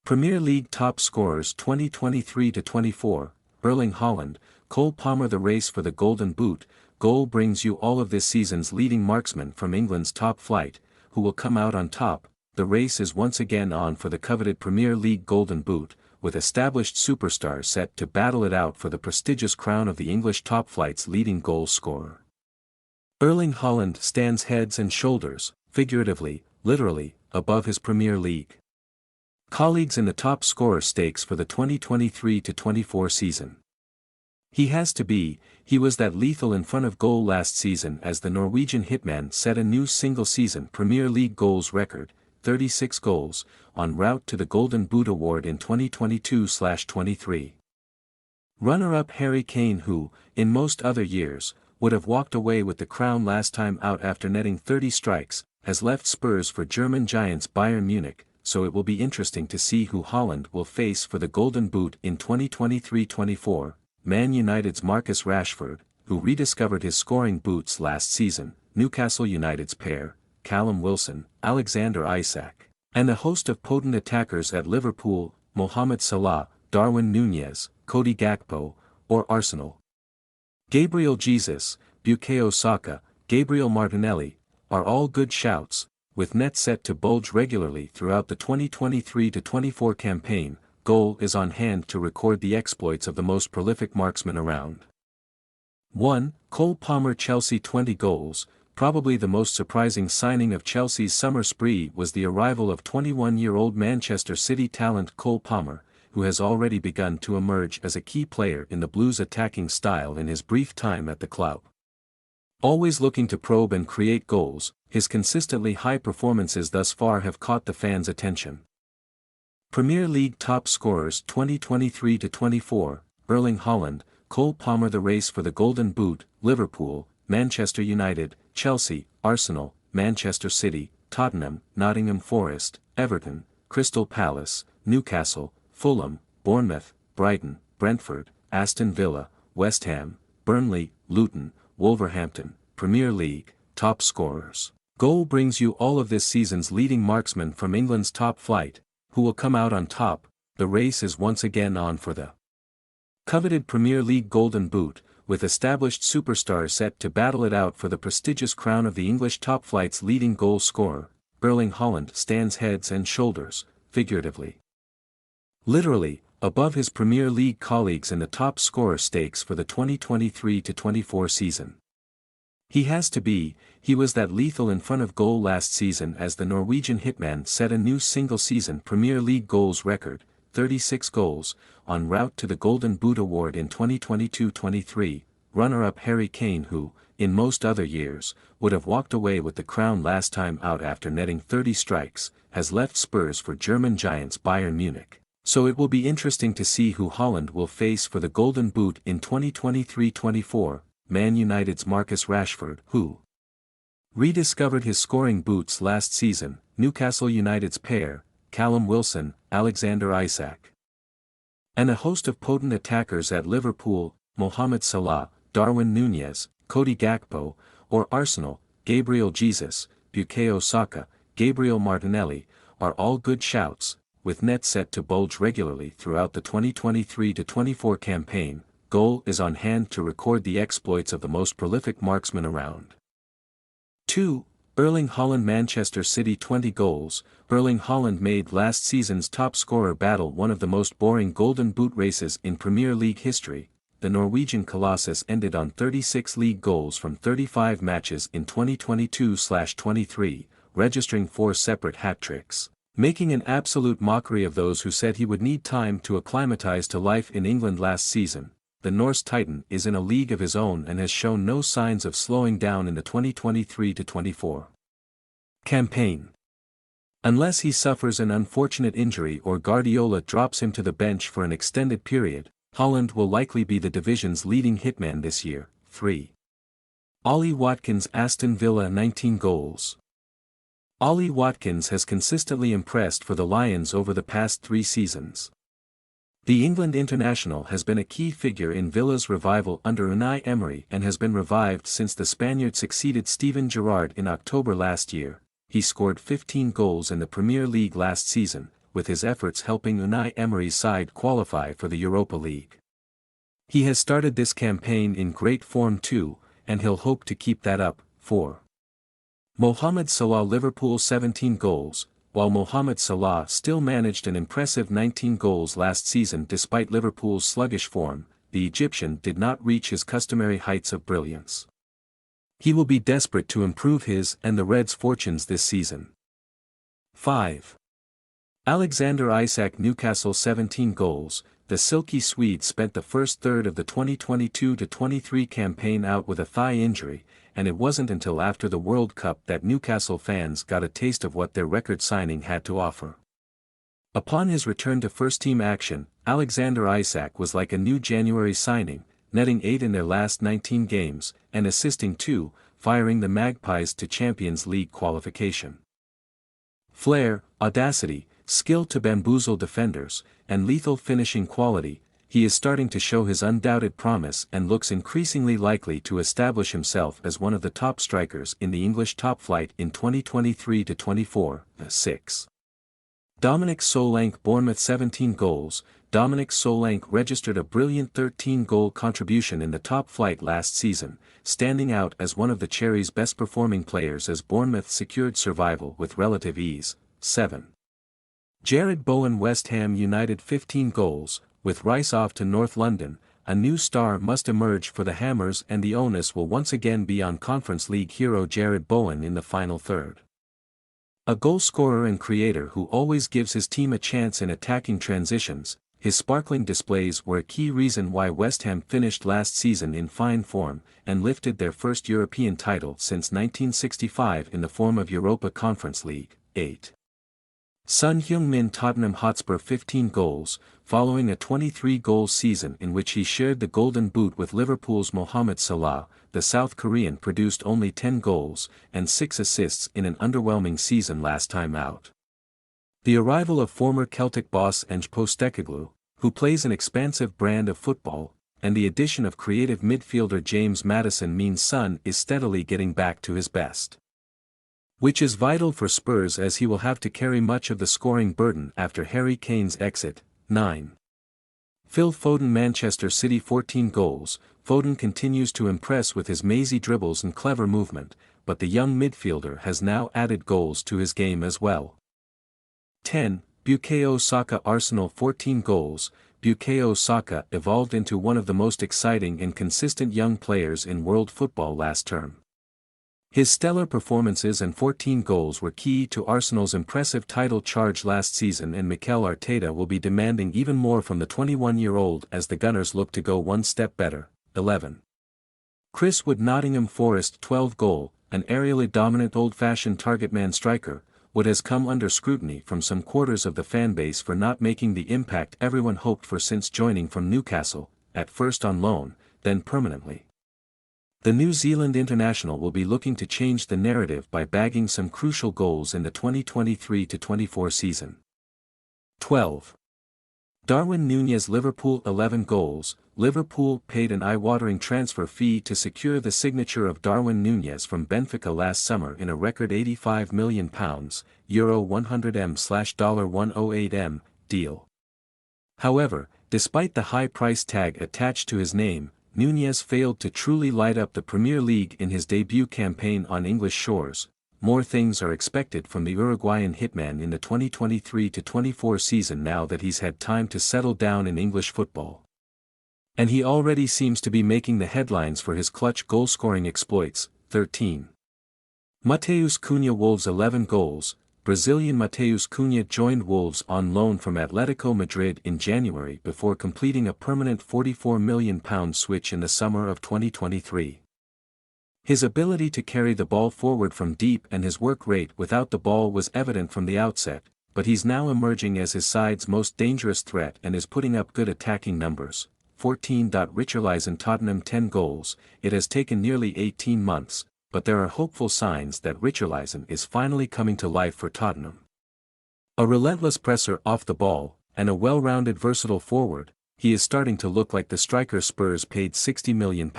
Premier League top scorers 2023-24, Erling Haaland, Cole Palmer. The race for the Golden Boot goal brings you all of this season's leading marksmen from England's top flight, who will come out on top. The race is once again on for the coveted Premier League Golden Boot, with established superstars set to battle it out for the prestigious crown of the English top flight's leading goal scorer. Erling Haaland stands heads and shoulders, figuratively, literally, above his Premier League colleagues in the top scorer stakes for the 2023-24 season. He has to be. He was that lethal in front of goal last season as the Norwegian hitman set a new single-season Premier League goals record, 36 goals, en route to the Golden Boot Award in 2022-23. Runner-up Harry Kane, who, in most other years, would have walked away with the crown last time out after netting 30 strikes, has left Spurs for German giants Bayern Munich, so it will be interesting to see who Haaland will face for the Golden Boot in 2023-24. Man United's Marcus Rashford, who rediscovered his scoring boots last season, Newcastle United's pair, Callum Wilson, Alexander-Isak, and a host of potent attackers at Liverpool, Mohamed Salah, Darwin Núñez, Cody Gakpo, or Arsenal. Gabriel Jesus, Bukayo Saka, Gabriel Martinelli, are all good shouts, with nets set to bulge regularly throughout the 2023-24 campaign. Goal is on hand to record the exploits of the most prolific marksman around. 1. Cole Palmer. Chelsea 20 goals. Probably the most surprising signing of Chelsea's summer spree was the arrival of 21-year-old Manchester City talent Cole Palmer, who has already begun to emerge as a key player in the Blues' attacking style in his brief time at the club. Always looking to probe and create goals, his consistently high performances thus far have caught the fans' attention. Premier League top scorers 2023-24, Erling Haaland, Cole Palmer. The race for the Golden Boot, Liverpool, Manchester United, Chelsea, Arsenal, Manchester City, Tottenham, Nottingham Forest, Everton, Crystal Palace, Newcastle, Fulham, Bournemouth, Brighton, Brentford, Aston Villa, West Ham, Burnley, Luton, Wolverhampton. Premier League top scorers goal brings you all of this season's leading marksmen from England's top flight, who will come out on top. The race is once again on for the coveted Premier League Golden Boot, with established superstars set to battle it out for the prestigious crown of the English top flight's leading goal scorer. Erling Haaland stands heads and shoulders, figuratively, literally, above his Premier League colleagues in the top scorer stakes for the 2023-24 season. He has to be. He was that lethal in front of goal last season as the Norwegian hitman set a new single-season Premier League goals record, 36 goals, en route to the Golden Boot Award in 2022-23. Runner-up Harry Kane, who, in most other years, would have walked away with the crown last time out after netting 30 strikes, has left Spurs for German giants Bayern Munich. So it will be interesting to see who Haaland will face for the Golden Boot in 2023-24. Man United's Marcus Rashford, who rediscovered his scoring boots last season, Newcastle United's pair, Callum Wilson, Alexander-Isak, and a host of potent attackers at Liverpool, Mohamed Salah, Darwin Núñez, Cody Gakpo, or Arsenal. Gabriel Jesus, Bukayo Saka, Gabriel Martinelli, are all good shouts, with nets set to bulge regularly throughout the 2023-24 campaign. Goal is on hand to record the exploits of the most prolific marksman around. 2. Erling Haaland. Manchester City 20 goals. Erling Haaland made last season's top scorer battle one of the most boring Golden Boot races in Premier League history. The Norwegian Colossus ended on 36 league goals from 35 matches in 2022-23, registering 4 separate hat-tricks, making an absolute mockery of those who said he would need time to acclimatise to life in England last season. The Norse Titan is in a league of his own and has shown no signs of slowing down in the 2023-24 campaign. Unless he suffers an unfortunate injury or Guardiola drops him to the bench for an extended period, Haaland will likely be the division's leading hitman this year. 3. Ollie Watkins. Aston Villa 19 goals. Ollie Watkins has consistently impressed for the Lions over the past 3 seasons. The England international has been a key figure in Villa's revival under Unai Emery and has been revived since the Spaniard succeeded Steven Gerrard in October last year. He scored 15 goals in the Premier League last season, with his efforts helping Unai Emery's side qualify for the Europa League. He has started this campaign in great form too, and he'll hope to keep that up. 4. Mohamed Salah. Liverpool 17 goals. While Mohamed Salah still managed an impressive 19 goals last season despite Liverpool's sluggish form, the Egyptian did not reach his customary heights of brilliance. He will be desperate to improve his and the Reds' fortunes this season. 5. Alexander-Arnold. Newcastle 17 goals. The silky Swede spent the first third of the 2022-23 campaign out with a thigh injury, and it wasn't until after the World Cup that Newcastle fans got a taste of what their record signing had to offer. Upon his return to first-team action, Alexander-Arnold was like a new January signing, netting 8 in their last 19 games, and assisting 2, firing the Magpies to Champions League qualification. Flair, audacity, skill to bamboozle defenders, and lethal finishing quality, he is starting to show his undoubted promise and looks increasingly likely to establish himself as one of the top strikers in the English top flight in 2023-24. 6. Dominic Solanke. Bournemouth 17 goals. Dominic Solanke registered a brilliant 13-goal contribution in the top flight last season, standing out as one of the Cherries' best-performing players as Bournemouth secured survival with relative ease. 7. Jared Bowen. West Ham United 15 goals. With Rice off to North London, a new star must emerge for the Hammers, and the onus will once again be on Conference League hero Jared Bowen in the final third. A goal scorer and creator who always gives his team a chance in attacking transitions, his sparkling displays were a key reason why West Ham finished last season in fine form, and lifted their first European title since 1965 in the form of Europa Conference League. 8. Son Heung-min. Tottenham Hotspur 15 goals. Following a 23-goal season in which he shared the Golden Boot with Liverpool's Mohamed Salah, the South Korean produced only 10 goals and 6 assists in an underwhelming season last time out. The arrival of former Celtic boss Ange Postecoglou, who plays an expansive brand of football, and the addition of creative midfielder James Maddison means Son is steadily getting back to his best. Which is vital for Spurs, as he will have to carry much of the scoring burden after Harry Kane's exit. 9. Phil Foden. Manchester City 14 goals. Foden continues to impress with his mazy dribbles and clever movement, but the young midfielder has now added goals to his game as well. 10. Bukayo Saka. Arsenal 14 goals. Bukayo Saka evolved into one of the most exciting and consistent young players in world football last term. His stellar performances and 14 goals were key to Arsenal's impressive title charge last season, and Mikel Arteta will be demanding even more from the 21-year-old as the Gunners look to go one step better. 11. Chris Wood. Nottingham Forest 12 goal. An aerially dominant old-fashioned target man striker, Wood has come under scrutiny from some quarters of the fanbase for not making the impact everyone hoped for since joining from Newcastle, at first on loan, then permanently. The New Zealand international will be looking to change the narrative by bagging some crucial goals in the 2023-24 season. 12. Darwin Núñez. Liverpool 11 goals. Liverpool paid an eye-watering transfer fee to secure the signature of Darwin Núñez from Benfica last summer in a record £85 million, Euro 100m/$108m, deal. However, despite the high price tag attached to his name, Núñez failed to truly light up the Premier League in his debut campaign on English shores. More things are expected from the Uruguayan hitman in the 2023-24 season now that he's had time to settle down in English football. And he already seems to be making the headlines for his clutch goal-scoring exploits. 13. Matheus Cunha. Wolves 11 goals. Brazilian Matheus Cunha joined Wolves on loan from Atletico Madrid in January before completing a permanent £44 million switch in the summer of 2023. His ability to carry the ball forward from deep and his work rate without the ball was evident from the outset, but he's now emerging as his side's most dangerous threat and is putting up good attacking numbers. 14. Richarlison. Tottenham 10 goals. It has taken nearly 18 months, but there are hopeful signs that Richarlison is finally coming to life for Tottenham. A relentless presser off the ball, and a well-rounded versatile forward, he is starting to look like the striker Spurs paid £60 million.